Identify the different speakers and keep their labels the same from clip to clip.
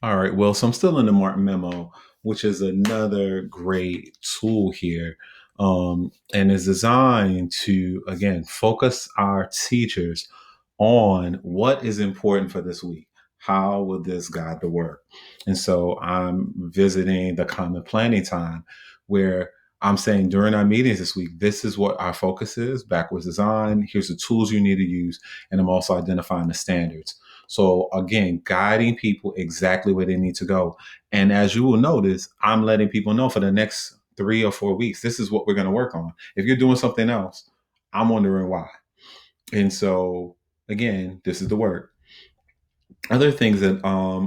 Speaker 1: All right. Well, so I'm still in the Martin Memo, which is another great tool here, and is designed to, again, focus our teachers on what is important for this week. How will this guide the work? And so I'm visiting the common planning time where I'm saying during our meetings this week, this is what our focus is backwards design. Here's the tools you need to use. And I'm also identifying the standards. So again, guiding people exactly where they need to go. And as you will notice, I'm letting people know for the next 3 or 4 weeks, this is what we're going to work on. If you're doing something else, I'm wondering why. And so again, this is the work. Other things that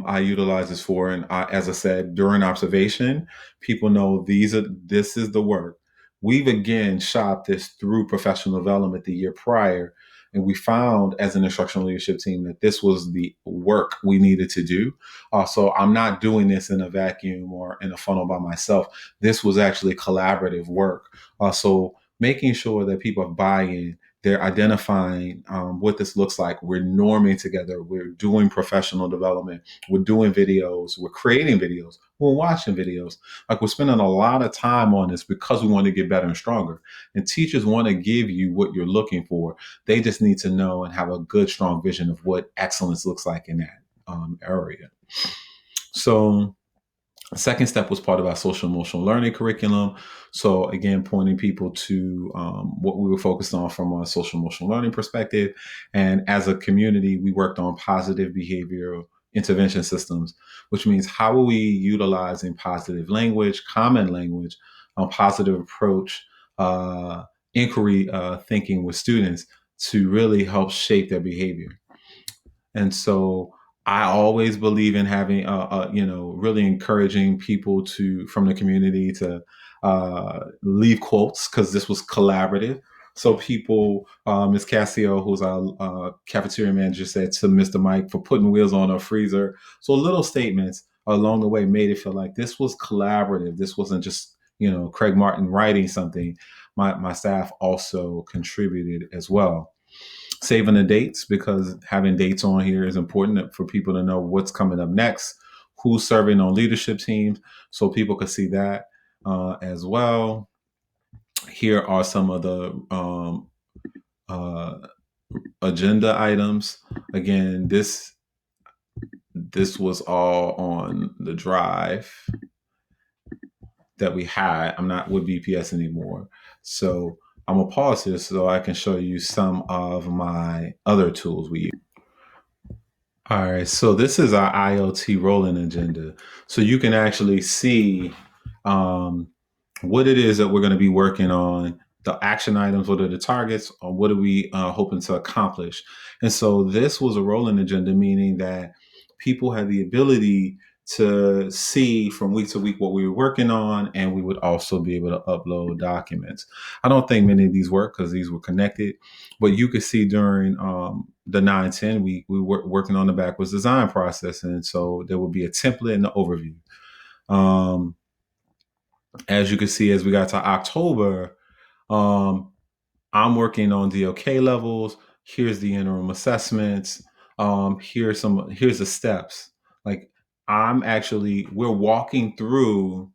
Speaker 1: I utilize this for, and as I said, during observation, people know this is the work. We've again shot this through professional development the year prior, and we found as an instructional leadership team that this was the work we needed to do. So I'm not doing this in a vacuum or in a funnel by myself. This was actually collaborative work. So making sure that people have buy-in, they're identifying what this looks like. We're norming together. We're doing professional development. We're doing videos. We're creating videos. We're watching videos. Like we're spending a lot of time on this because we want to get better and stronger. And teachers want to give you what you're looking for. They just need to know and have a good, strong vision of what excellence looks like in that area. So second step was part of our social emotional learning curriculum. So again, pointing people to what we were focused on from a social emotional learning perspective. And as a community, we worked on positive behavioral intervention systems, which means how are we utilizing positive language, common language, positive approach, inquiry thinking with students to really help shape their behavior. And so I always believe in having, really encouraging people to from the community to leave quotes because this was collaborative. So people, Ms. Cassio, who's our cafeteria manager, said to Mr. Mike for putting wheels on our freezer. So little statements along the way made it feel like this was collaborative. This wasn't just Craig Martin writing something. My staff also contributed as well, saving the dates because having dates on here is important for people to know what's coming up next, who's serving on leadership teams, so people can see that as well. Here are some of the uh, agenda items. Again, this was all on the drive that we had. I'm not with BPS anymore, so I'm gonna pause here so I can show you some of my other tools we use. All right, so this is our IoT rolling agenda. So you can actually see um, what it is that we're going to be working on, the action items, what are the targets, or what are we hoping to accomplish. And so this was a rolling agenda, meaning that people had the ability to see from week to week what we were working on, and we would also be able to upload documents. I don't think many of these work because these were connected, but you could see during the 9-10 week, we were working on the backwards design process. And so there would be a template and the overview. Um, as you can see, as we got to October, um, I'm working on DOK levels. Here's the interim assessments. Here's the steps. Like we're walking through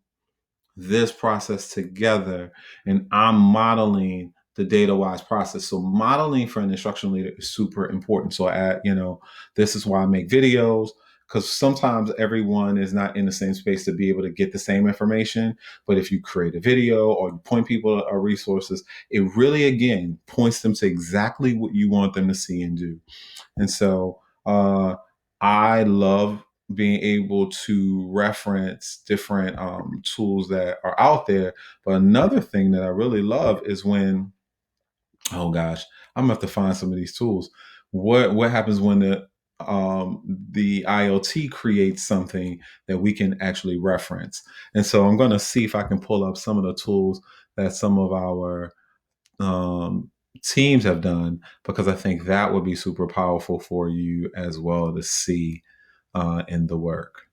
Speaker 1: this process together, and I'm modeling the data wise process. So modeling for an instructional leader is super important. So this is why I make videos, because sometimes everyone is not in the same space to be able to get the same information. But if you create a video or you point people to resources, it really again points them to exactly what you want them to see and do. And so I love being able to reference different tools that are out there. But another thing that I really love is when, oh gosh, I'm gonna have to find some of these tools. What happens when the IoT creates something that we can actually reference? And so I'm gonna see if I can pull up some of the tools that some of our um, teams have done, because I think that would be super powerful for you as well to see in the work.